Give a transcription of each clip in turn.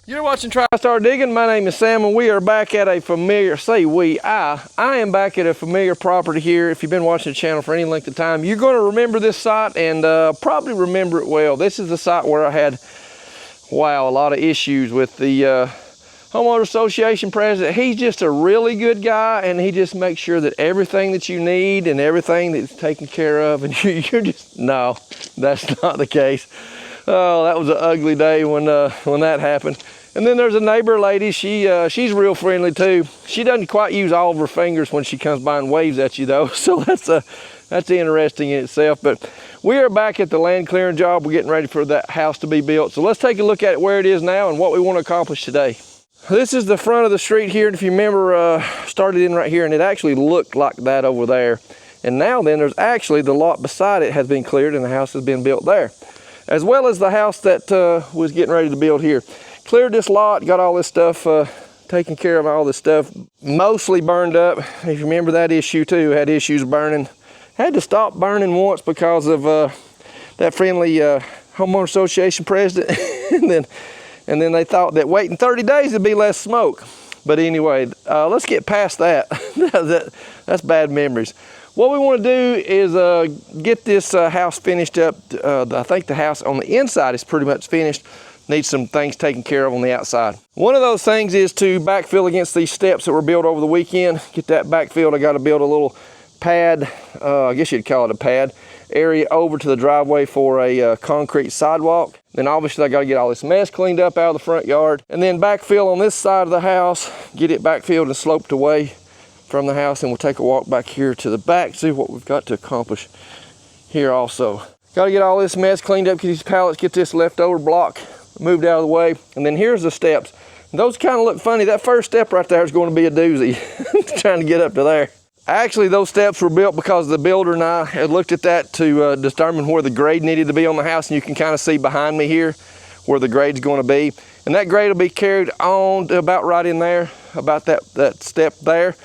You're watching Tristar Digging. My name is Sam and we are back at a familiar, I am back at a familiar property here. If you've been watching the channel for any length of time, you're going to remember this site and probably remember it well. This is the site where I had, a lot of issues with the homeowner association president. He's just a really good guy and he just makes sure that everything that you need and everything that's taken care of, and you're just, no, that's not the case. Oh, that was an ugly day when that happened. And then there's a neighbor lady. She's real friendly too. She doesn't quite use all of her fingers when she comes by and waves at you though. So that's interesting in itself. But we are back at the land clearing job. We're getting ready for that house to be built. So let's take a look at where it is now and what we want to accomplish today. This is the front of the street here. And if you remember, started in right here and it actually looked like that over there. And now then there's actually the lot beside it has been cleared and the house has been built there, as well as the house that was getting ready to build here. Cleared this lot, got all this stuff taken care of, all this stuff mostly burned up. If you remember that issue too, had issues burning. Had to stop burning once because of that friendly homeowner association president. and then they thought that waiting 30 days would be less smoke. But anyway, let's get past that. That's bad memories. What we want to do is get this house finished up. I think the house on the inside is pretty much finished. Needs some things taken care of on the outside. One of those things is to backfill against these steps that were built over the weekend. Get that backfilled. I got to build a little pad, I guess you'd call it a pad, area over to the driveway for a concrete sidewalk. Then obviously I got to get all this mess cleaned up out of the front yard. And then backfill on this side of the house, get it backfilled and sloped away from the house, and we'll take a walk back here to the back, see what we've got to accomplish here also. Got to get all this mess cleaned up, get these pallets, get this leftover block moved out of the way. And then here's the steps. Those kind of look funny. That first step right there is going to be a doozy, trying to get up to there. Actually, those steps were built because the builder and I had looked at that to determine where the grade needed to be on the house, and you can kind of see behind me here where the grade's going to be. And that grade will be carried on to about right in there, about that step there,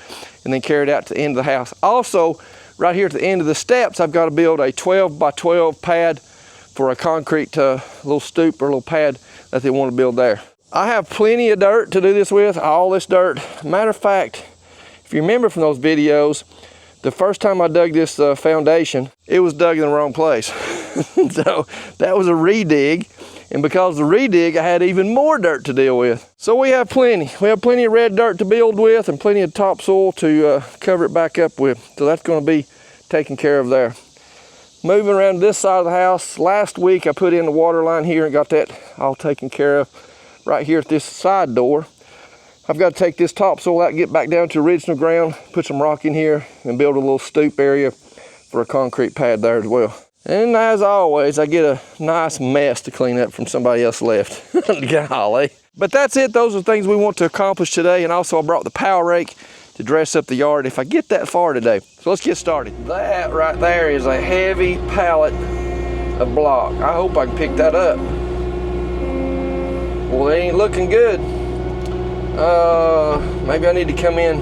and then carried out to the end of the house. Also, right here at the end of the steps, I've got to build a 12 by 12 pad for a concrete little stoop or little pad that they want to build there. I have plenty of dirt to do this with, all this dirt. Matter of fact, if you remember from those videos, the first time I dug this foundation, it was dug in the wrong place. So that was a redig. And because of the redig, I had even more dirt to deal with. So we have plenty. We have plenty of red dirt to build with and plenty of topsoil to cover it back up with. So that's going to be taken care of there. Moving around to this side of the house, last week I put in the water line here and got that all taken care of right here at this side door. I've got to take this topsoil out and get back down to original ground, put some rock in here and build a little stoop area for a concrete pad there as well. And as always, I get a nice mess to clean up from somebody else left. Golly. But that's it. Those are things we want to accomplish today. And also I brought the power rake to dress up the yard if I get that far today. So let's get started. That right there is a heavy pallet of block. I hope I can pick that up. Well, it ain't looking good. Maybe I need to come in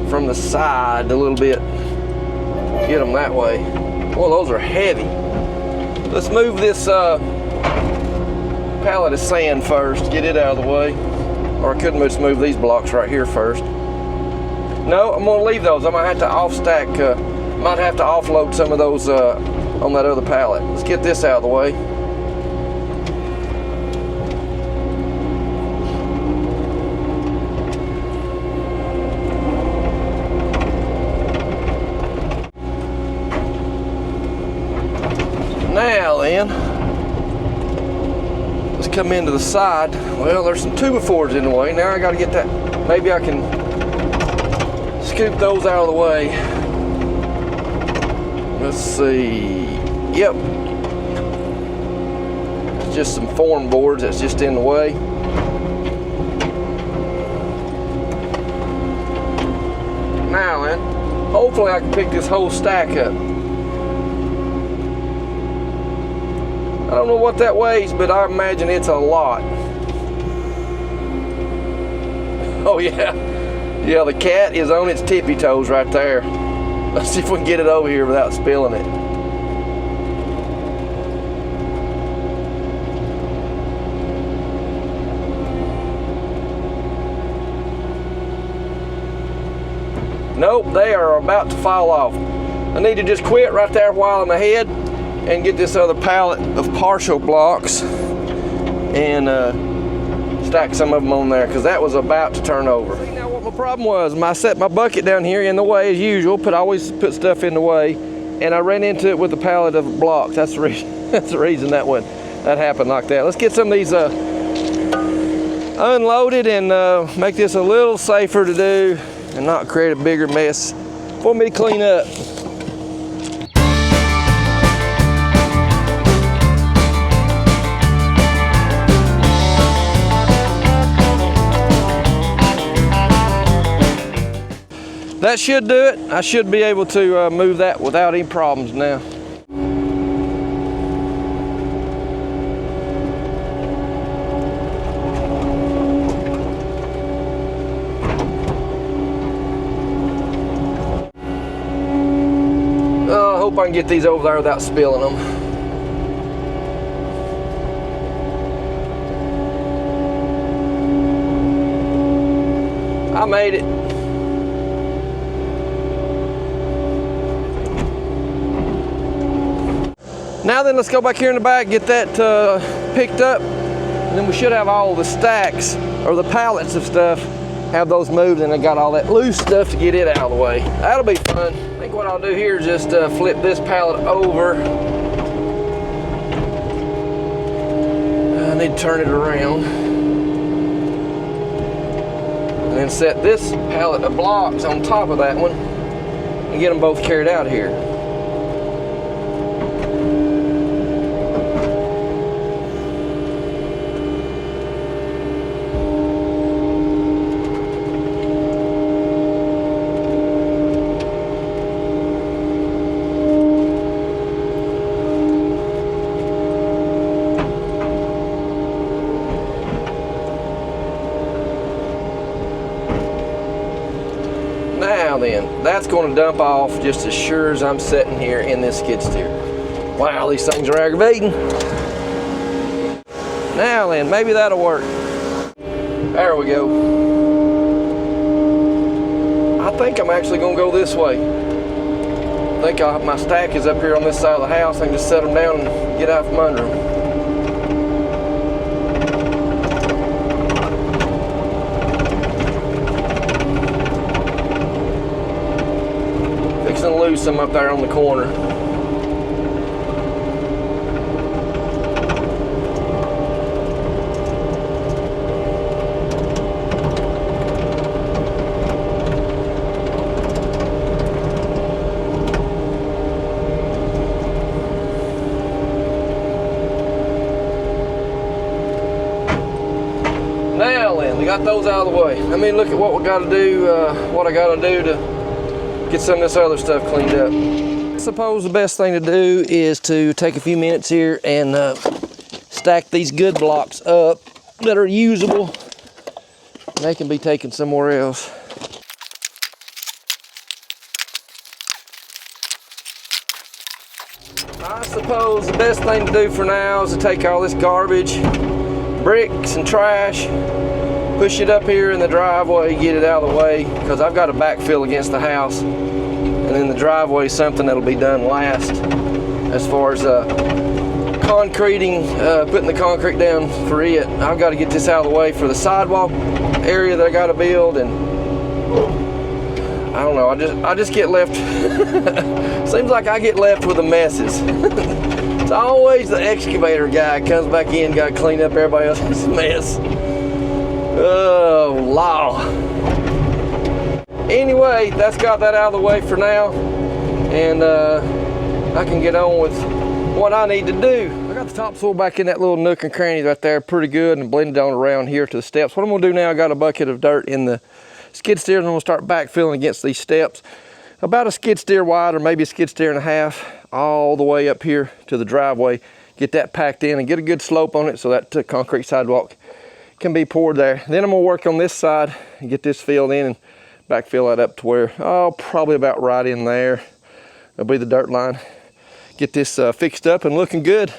from the side a little bit. Get them that way. Well, those are heavy. Let's move this pallet of sand first, get it out of the way. Or I could just move these blocks right here first. No, I'm gonna leave those. I might have to off-stack, might have to offload some of those on that other pallet. Let's get this out of the way. Now then, let's come into the side. Well, there's some 2x4s in the way. Now I gotta get that, maybe I can scoop those out of the way. Let's see, yep. It's just some form boards that's just in the way. Now then, hopefully I can pick this whole stack up. I don't know what that weighs, but I imagine it's a lot. Oh yeah. Yeah, the cat is on its tippy toes right there. Let's see if we can get it over here without spilling it. Nope, they are about to fall off. I need to just quit right there while I'm ahead and get this other pallet of partial blocks and stack some of them on there, because that was about to turn over. See, now what my problem was, I set my bucket down here in the way as usual, always put stuff in the way, and I ran into it with a pallet of blocks. That's the reason, that's the reason that happened like that. Let's get some of these unloaded and make this a little safer to do and not create a bigger mess for me to clean up. That should do it. I should be able to move that without any problems now. I hope I can get these over there without spilling them. I made it. Now then, let's go back here in the back, get that picked up, and then we should have all the stacks or the pallets of stuff, have those moved, and I got all that loose stuff to get it out of the way. That'll be fun. I think what I'll do here is just flip this pallet over. I need to turn it around. And then set this pallet of blocks on top of that one and get them both carried out here. Now then, that's going to dump off just as sure as I'm sitting here in this skid steer. Wow, these things are aggravating. Now then, maybe that'll work. There we go. I think I'm actually going to go this way. I think my stack is up here on this side of the house. I can just set them down and get out from under them. And lose some up there on the corner. Now then, we got those out of the way. I mean, look at what we got to do, what I got to do to get some of this other stuff cleaned up. I suppose the best thing to do is to take a few minutes here and stack these good blocks up that are usable. They can be taken somewhere else. I suppose the best thing to do for now is to take all this garbage, bricks and trash, push it up here in the driveway, get it out of the way, because I've got to backfill against the house. And then the driveway is something that'll be done last as far as concreting, putting the concrete down for it. I've got to get this out of the way for the sidewalk area that I got to build, and I don't know, I just get left, seems like I get left with the messes. It's always the excavator guy comes back in, got to clean up everybody else's mess. Oh, law. Anyway, that's got that out of the way for now, and I can get on with what I need to do. I got the topsoil back in that little nook and cranny right there pretty good and blended on around here to the steps. What I'm gonna do now, I got a bucket of dirt in the skid steer, and I'm gonna start backfilling against these steps. About a skid steer wide, or maybe a skid steer and a half, all the way up here to the driveway. Get that packed in and get a good slope on it so that concrete sidewalk can be poured there. Then I'm gonna work on this side and get this filled in and backfill that up to where, probably about right in there. That'll be the dirt line. Get this fixed up and looking good.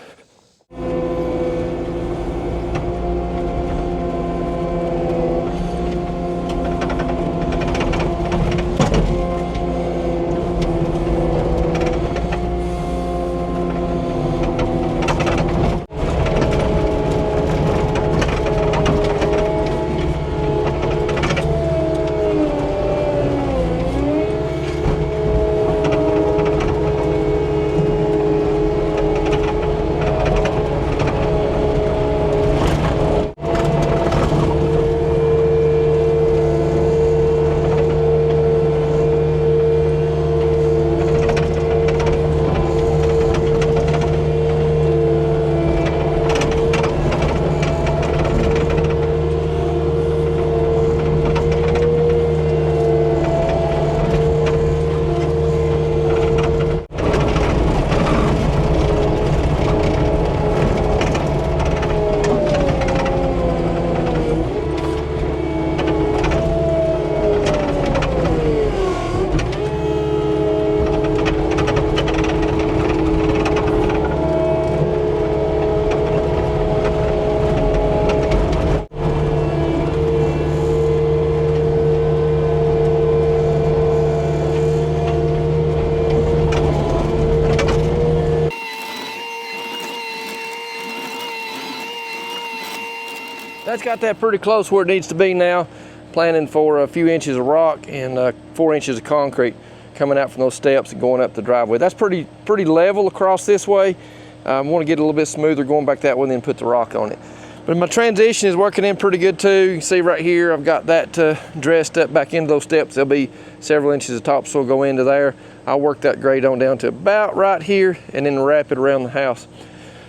That's got that pretty close where it needs to be now. Planning for a few inches of rock and 4 inches of concrete coming out from those steps and going up the driveway. That's pretty level across this way. I want to get a little bit smoother going back that way and then put the rock on it. But my transition is working in pretty good too. You can see right here, I've got that dressed up back into those steps. There'll be several inches of topsoil go into there. I'll work that grade on down to about right here and then wrap it around the house.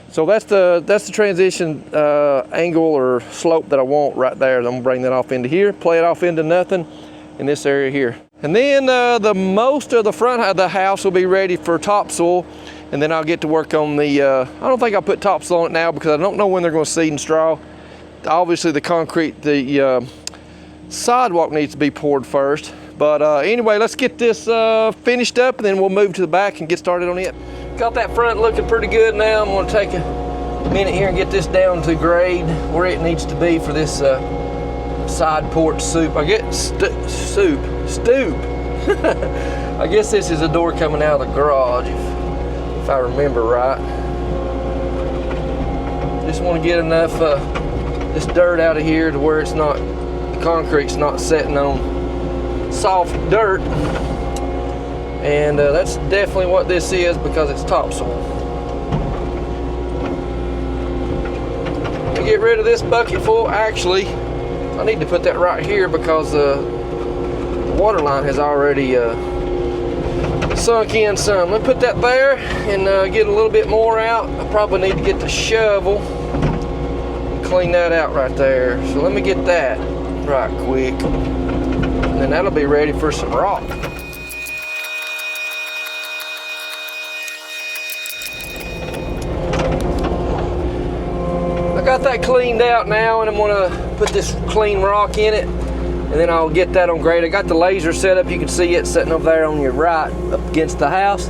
So that's the transition angle or slope that I want right there. I'm gonna bring that off into here, play it off into nothing in this area here. And then the most of the front of the house will be ready for topsoil. And then I'll get to work on the, I don't think I'll put topsoil on it now because I don't know when they're gonna seed and straw. Obviously the concrete, the sidewalk needs to be poured first. But anyway, let's get this finished up and then we'll move to the back and get started on it. Got that front looking pretty good now. I'm gonna take a minute here and get this down to grade where it needs to be for this side porch stoop. I guess this is a door coming out of the garage if I remember right. Just want to get enough this dirt out of here to where it's not, the concrete's not setting on soft dirt. And that's definitely what this is because it's topsoil. To get rid of this bucket full, actually, I need to put that right here because the water line has already sunk in some. Let me put that there and get a little bit more out. I probably need to get the shovel and clean that out right there. So let me get that right quick. And then that'll be ready for some rock. Got that cleaned out now, and I'm gonna put this clean rock in it, and then I'll get that on grade. I got the laser set up. You can see it sitting over there on your right up against the house,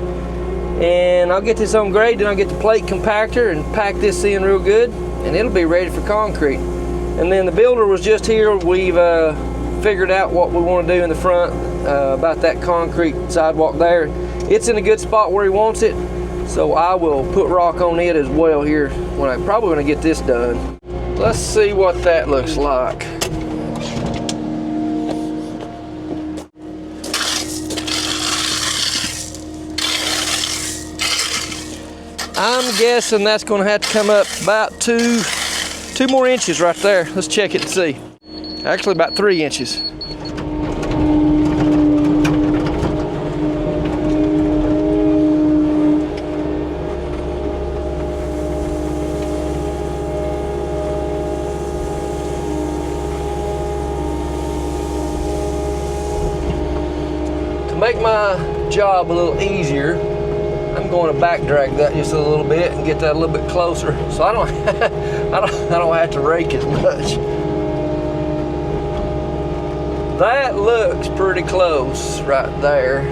and I'll get this on grade. Then I'll get the plate compactor and pack this in real good, and it'll be ready for concrete. And then the builder was just here. We've figured out what we want to do in the front about that concrete sidewalk there. It's in a good spot where he wants it. So I will put rock on it as well here when I'm probably gonna get this done. Let's see what that looks like. I'm guessing that's gonna have to come up about two more inches right there. Let's check it and see. Actually about 3 inches. Make my job a little easier, I'm going to back drag that just a little bit and get that a little bit closer, so I don't I don't have to rake as much. That looks pretty close right there.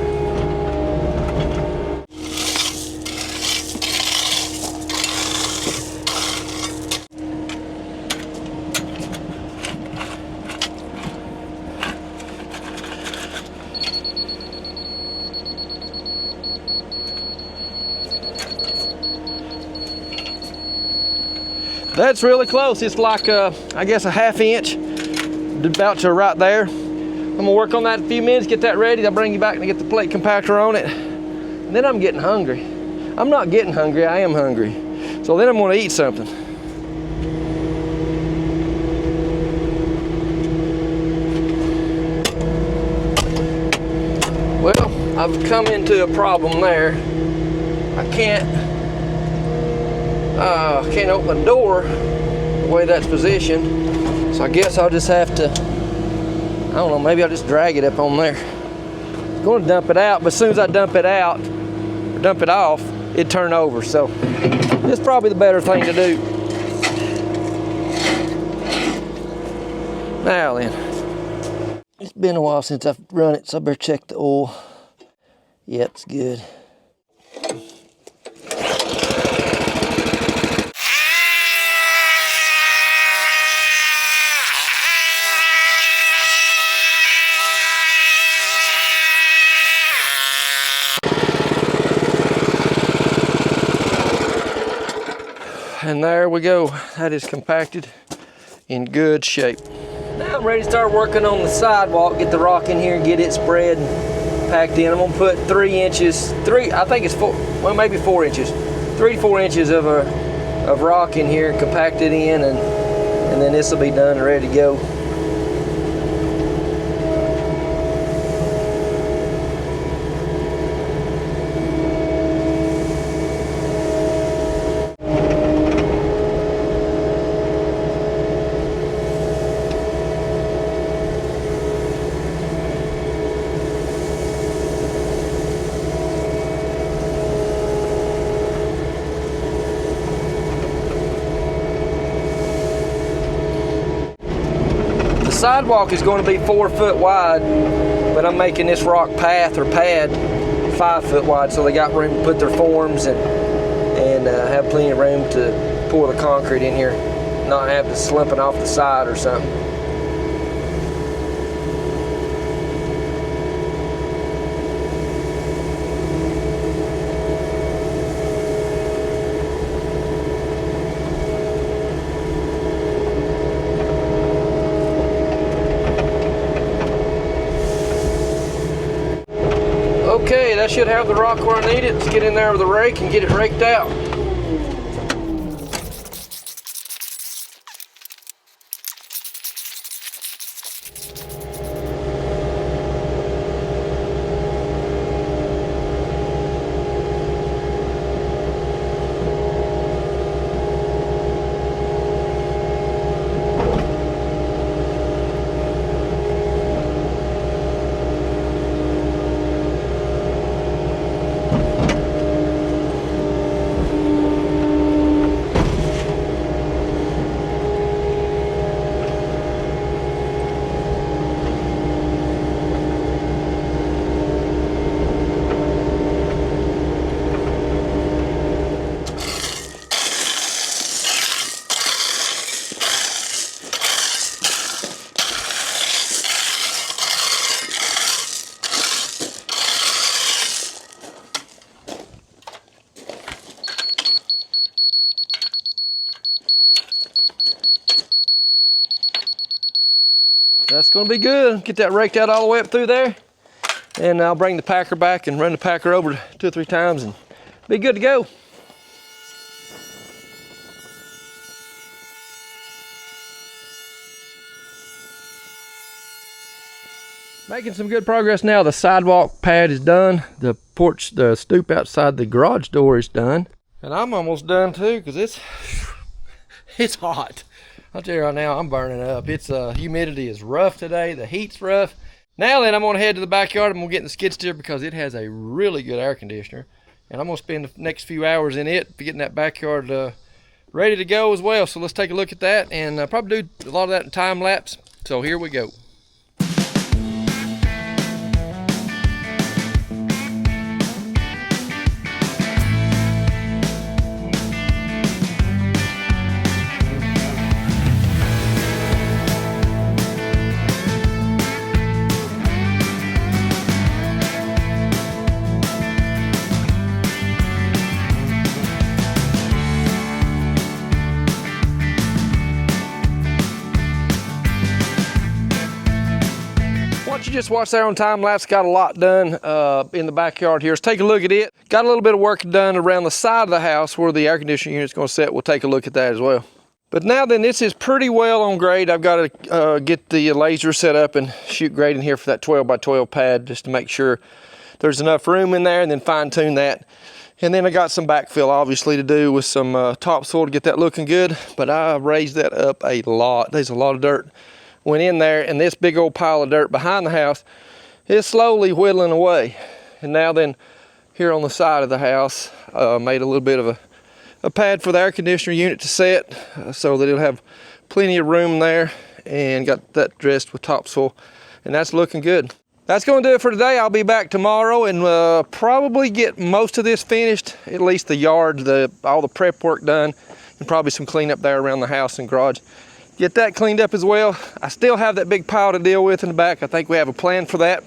That's really close. It's like, I guess, a ½ inch, about to right there. I'm gonna work on that in a few minutes, get that ready. I'll bring you back and get the plate compactor on it. And then I'm getting hungry. I'm not getting hungry, I am hungry. So then I'm gonna eat something. Well, I've come into a problem there. I can't open the door the way that's positioned, so I guess I'll just have to, I don't know, maybe I'll just drag it up on there. I'm going to dump it out, but as soon as I dump it out, or dump it off, it'd turn over, so it's probably the better thing to do. Now then, it's been a while since I've run it, so I better check the oil. Yep, it's good. And there we go. That is compacted in good shape. Now I'm ready to start working on the sidewalk, get the rock in here and get it spread and packed in. I'm gonna put 3 inches, I think it's 4, well maybe 4 inches, 3 to 4 inches of rock in here, compact it in, and then this will be done and ready to go. The sidewalk is going to be 4 foot wide, but I'm making this rock path or pad 5 foot wide, so they got room to put their forms and have plenty of room to pour the concrete in here, not have to slipping off the side or something. Okay, that should have the rock where I need it. Let's get in there with a rake and get it raked out. That's going to be good. Get that raked out all the way up through there. And I'll bring the packer back and run the packer over 2 or 3 times and be good to go. Making some good progress now. The sidewalk pad is done. The porch, the stoop outside the garage door is done. And I'm almost done too, because it's hot. I'll tell you right now, I'm burning up. It's humidity is rough today. The heat's rough. Now then, I'm gonna head to the backyard. I'm gonna get in the skid steer because it has a really good air conditioner. And I'm gonna spend the next few hours in it, getting that backyard ready to go as well. So let's take a look at that and probably do a lot of that in time lapse. So here we go. What you just watched there on time lapse got a lot done in the backyard here. Let's take a look at it. Got a little bit of work done around the side of the house where the air conditioning unit's going to sit. We'll take a look at that as well. But now then, this is pretty well on grade. I've got to get the laser set up and shoot grade in here for that 12 by 12 pad just to make sure there's enough room in there, and then fine tune that. And then I got some backfill obviously to do with some topsoil to get that looking good. But I raised that up a lot. There's a lot of dirt went in there, and this big old pile of dirt behind the house is slowly whittling away. And now then, here on the side of the house, made a little bit of a pad for the air conditioner unit to set so that it'll have plenty of room there, and got that dressed with topsoil, and that's looking good. That's going to do it for today. I'll be back tomorrow and probably get most of this finished, at least the yard, all the prep work done, and probably some cleanup there around the house and garage. Get that cleaned up as well. I still have that big pile to deal with in the back. I think we have a plan for that,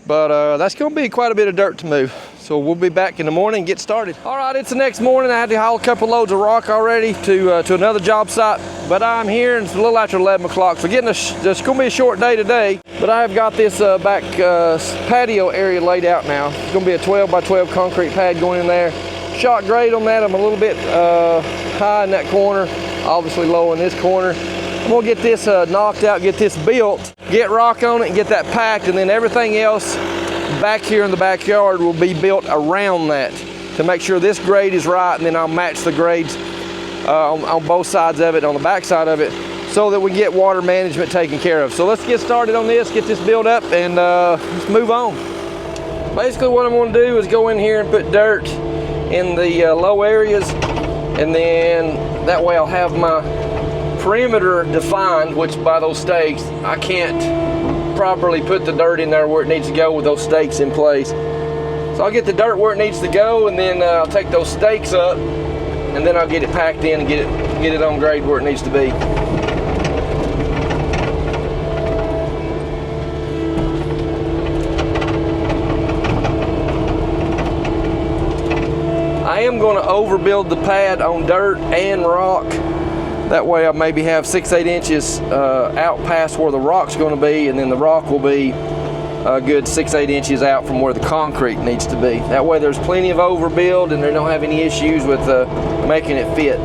but that's going to be quite a bit of dirt to move. So we'll be back in the morning and get started. All right, it's the next morning. I had to haul a couple loads of rock already to another job site, but I'm here and it's a little after 11 o'clock. So it's gonna be a short day today, but I have got this back patio area laid out now. It's gonna be a 12 by 12 concrete pad going in there. Shot grade on that. I'm a little bit high in that corner, obviously low in this corner. I'm gonna get this knocked out, get this built, get rock on it and get that packed, and then everything else back here in the backyard will be built around that to make sure this grade is right, and then I'll match the grades on both sides of it, on the back side of it, so that we get water management taken care of. So let's get started on this, get this built up, and let's move on. Basically what I'm gonna do is go in here and put dirt in the low areas, and then that way I'll have my perimeter defined, which by those stakes, I can't properly put the dirt in there where it needs to go with those stakes in place. So I'll get the dirt where it needs to go, and then I'll take those stakes up, and then I'll get it packed in and get it on grade where it needs to be. I am going to overbuild the pad on dirt and rock. That way I maybe have 6-8 inches out past where the rock's going to be, and then the rock will be a good 6-8 inches out from where the concrete needs to be. That way there's plenty of overbuild and they don't have any issues with making it fit.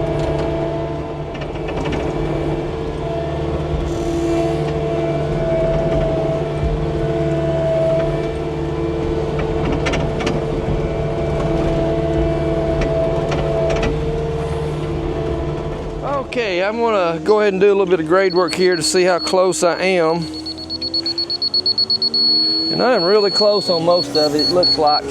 Okay, I'm gonna go ahead and do a little bit of grade work here to see how close I am. And I am really close on most of it, it looks like.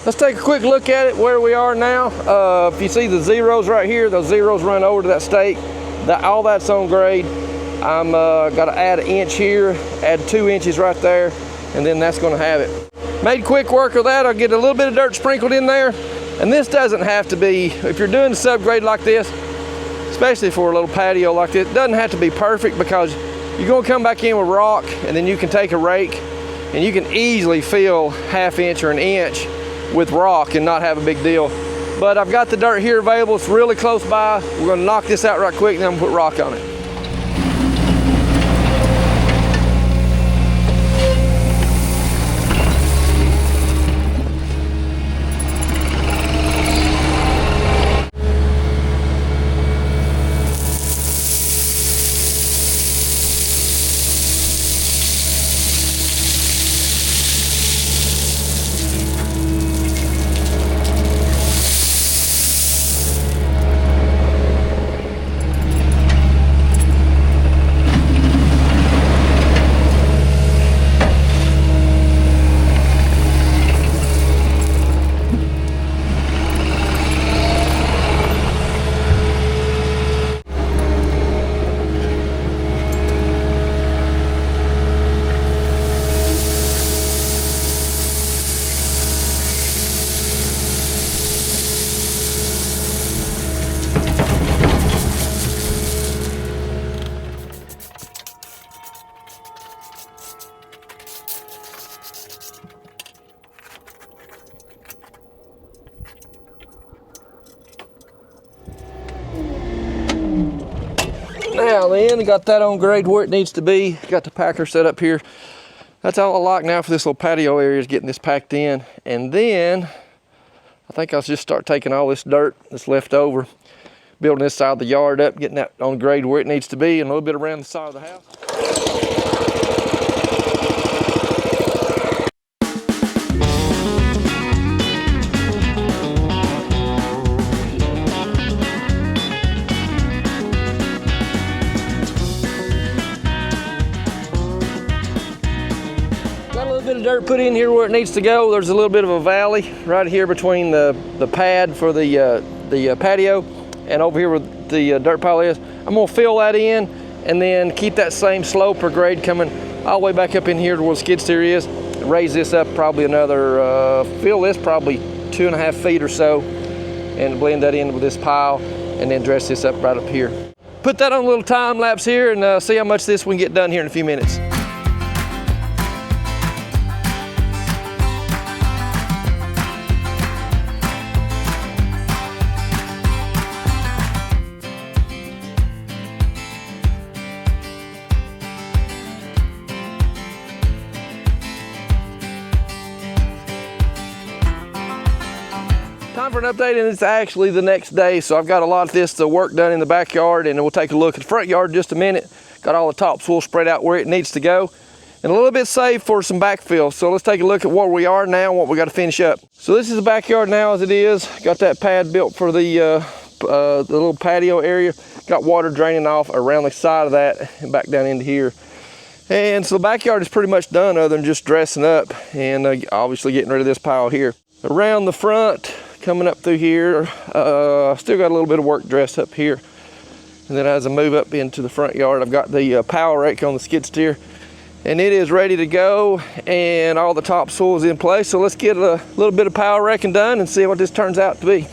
Let's take a quick look at it where we are now. If you see the zeros right here, those zeros run over to that stake. All that's on grade. I'm got to add an inch here, add 2 inches right there, and then that's going to have it. Made quick work of that. I'll get a little bit of dirt sprinkled in there, and this doesn't have to be, if you're doing a subgrade like this, especially for a little patio like this, it doesn't have to be perfect, because you're going to come back in with rock, and then you can take a rake and you can easily fill 1/2 inch or 1 inch with rock and not have a big deal. But I've got the dirt here available. It's really close by. We're going to knock this out right quick, and then I'm going to put rock on it. Now then, got that on grade where it needs to be. Got the packer set up here. That's all I like now for this little patio area, is getting this packed in. And then I think I'll just start taking all this dirt that's left over, building this side of the yard up, getting that on grade where it needs to be, and a little bit around the side of the house. Bit of dirt put in here where it needs to go. There's a little bit of a valley right here between the pad for the patio and over here where the dirt pile is. I'm gonna fill that in and then keep that same slope or grade coming all the way back up in here to where the skid steer is. Raise this up probably another, fill this probably 2.5 feet or so, and blend that in with this pile. and then dress this up right up here. Put that on a little time lapse here and see how much of this we can get done here in a few minutes. Time for an update, and it's actually the next day, so I've got a lot of this work done in the backyard, and we'll take a look at the front yard in just a minute. Got all the topsoil spread out where it needs to go, and a little bit saved for some backfill. So let's take a look at where we are now and what we got to finish up. So this is the backyard now as it is. Got that pad built for the little patio area. Got water draining off around the side of that and back down into here. And so the backyard is pretty much done other than just dressing up and obviously getting rid of this pile here. Around the front, coming up through here, still got a little bit of work dressed up here. And then as I move up into the front yard, I've got the power rake on the skid steer, and it is ready to go, and all the topsoil is in place. So let's get a little bit of power raking done and see what this turns out to be.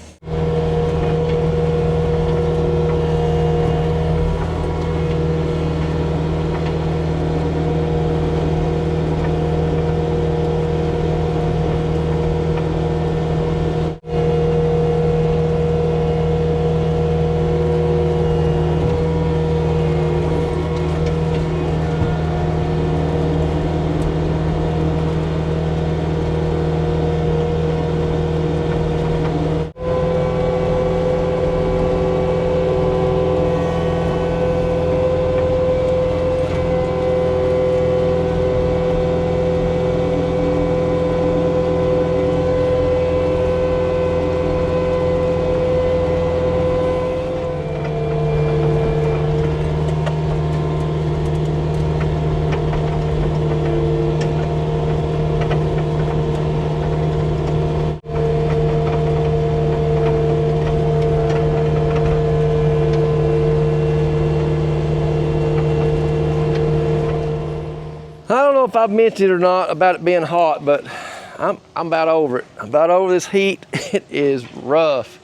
I don't know if I've mentioned it or not about it being hot, but I'm about over it. I'm about over this heat. It is rough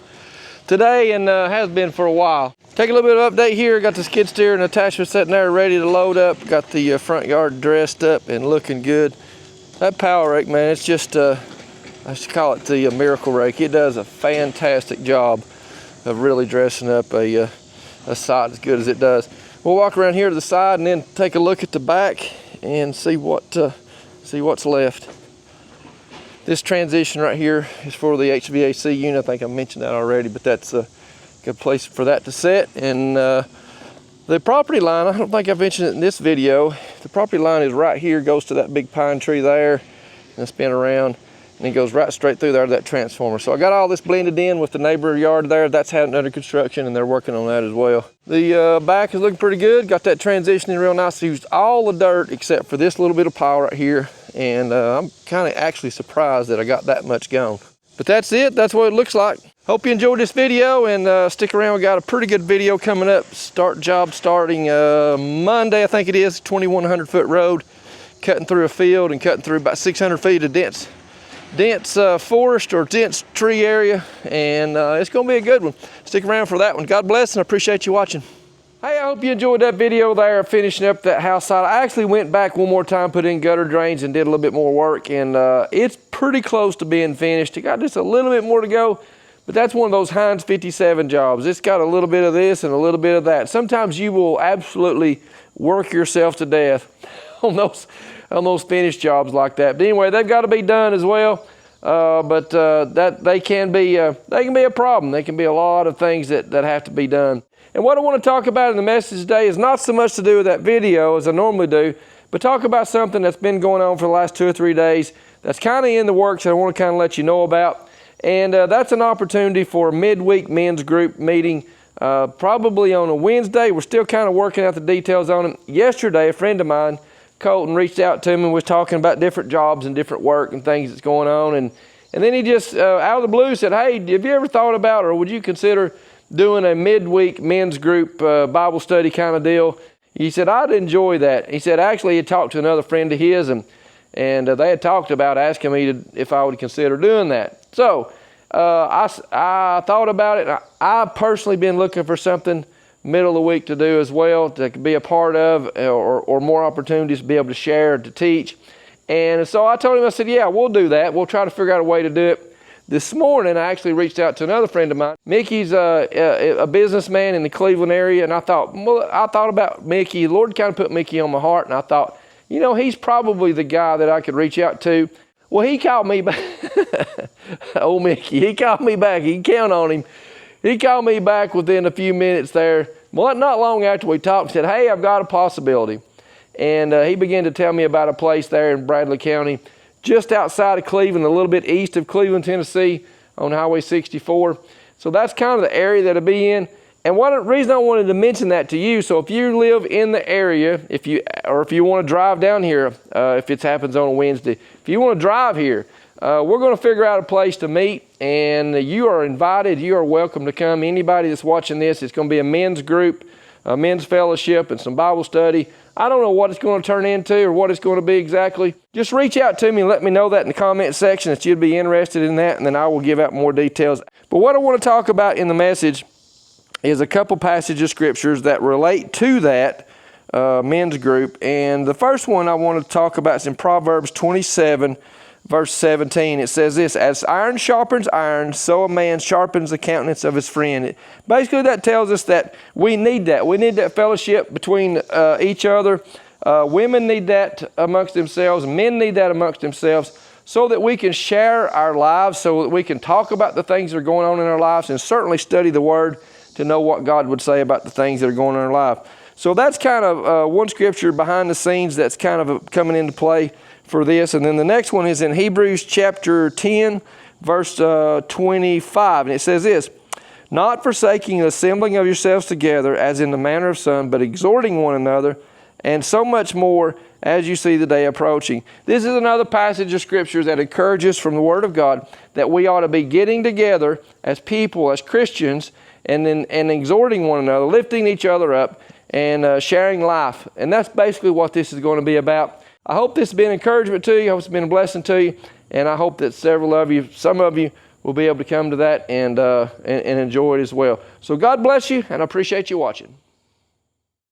today and has been for a while. Take a little bit of update here. Got the skid steer and attachment sitting there ready to load up. Got the front yard dressed up and looking good. That power rake, man, it's just, I should call it the miracle rake. It does a fantastic job of really dressing up a side as good as it does. We'll walk around here to the side and then take a look at the back and see what's left. This transition right here is for the HVAC unit. I think I mentioned that already, but that's a good place for that to sit. And the property line, I don't think I've mentioned it in this video. The property line is right here, goes to that big pine tree there, and spin around, and it goes right straight through there to that transformer. So I got all this blended in with the neighbor yard there. That's had under construction, and they're working on that as well. The back is looking pretty good. Got that transitioning real nice. Used all the dirt except for this little bit of power right here, and I'm kind of actually surprised that I got that much gone. But that's it. That's what it looks like. Hope you enjoyed this video, and stick around. We got a pretty good video coming up. Job starting Monday, I think it is. 2,100 foot road, cutting through a field and cutting through about 600 feet of dense forest or dense tree area, and it's gonna be a good one. Stick around for that one. God bless, and I appreciate you watching. Hey, I hope you enjoyed that video there, finishing up that house side. I actually went back one more time, put in gutter drains and did a little bit more work, and it's pretty close to being finished. It got just a little bit more to go, but that's one of those Heinz 57 jobs. It's got a little bit of this and a little bit of that. Sometimes you will absolutely work yourself to death on those finished jobs like that. But anyway, they've got to be done as well. That they can be a problem. They can be a lot of things that have to be done. And what I want to talk about in the message today is not so much to do with that video as I normally do, but talk about something that's been going on for the last 2 or 3 days that's kind of in the works that I want to kind of let you know about. And that's an opportunity for a midweek men's group meeting, probably on a Wednesday. We're still kind of working out the details on it. Yesterday, a friend of mine, Colton, reached out to me and was talking about different jobs and different work and things that's going on. And then he just, out of the blue, said, hey, have you ever thought about, or would you consider doing a midweek men's group Bible study kind of deal? He said, I'd enjoy that. He said, actually, he talked to another friend of his, and they had talked about asking me if I would consider doing that. So I thought about it. I've personally been looking for something middle of the week to do as well, to be a part of, or more opportunities to be able to share, to teach. And so I told him, I said, yeah, we'll do that. We'll try to figure out a way to do it. This morning, I actually reached out to another friend of mine. Mickey's a businessman in the Cleveland area, and I thought about Mickey. The Lord kind of put Mickey on my heart, and I thought, you know, he's probably the guy that I could reach out to. Well, he called me back. Old Mickey, he called me back. You can count on him. He called me back within a few minutes there. Well, not long after we talked, he said, hey, I've got a possibility. And he began to tell me about a place there in Bradley County, just outside of Cleveland, a little bit east of Cleveland, Tennessee, on Highway 64. So that's kind of the area that I'll be in. And one reason I wanted to mention that to you, so if you live in the area, if you want to drive down here, if it happens on a Wednesday, if you want to drive here, we're going to figure out a place to meet, and you are invited. You are welcome to come. Anybody that's watching this, it's going to be a men's group, a men's fellowship, and some Bible study. I don't know what it's going to turn into or what it's going to be exactly. Just reach out to me and let me know that in the comment section that you'd be interested in that, and then I will give out more details. But what I want to talk about in the message is a couple passages of scriptures that relate to that men's group. And the first one I want to talk about is in Proverbs 27, verse 17. It says this, as iron sharpens iron, so a man sharpens the countenance of his friend. Basically, that tells us that we need that. We need that fellowship between each other. Women need that amongst themselves. Men need that amongst themselves, so that we can share our lives, so that we can talk about the things that are going on in our lives, and certainly study the Word to know what God would say about the things that are going on in our life. So that's kind of one scripture behind the scenes that's kind of coming into play for this. And then the next one is in Hebrews chapter 10, verse 25. And it says this, not forsaking the assembling of yourselves together as in the manner of some, but exhorting one another, and so much more as you see the day approaching. This is another passage of scriptures that encourages from the Word of God that we ought to be getting together as people, as Christians, and exhorting one another, lifting each other up, and sharing life. And that's basically what this is going to be about. I hope this has been encouragement to you. I hope it's been a blessing to you. And I hope that some of you will be able to come to that and enjoy it as well. So God bless you, and I appreciate you watching.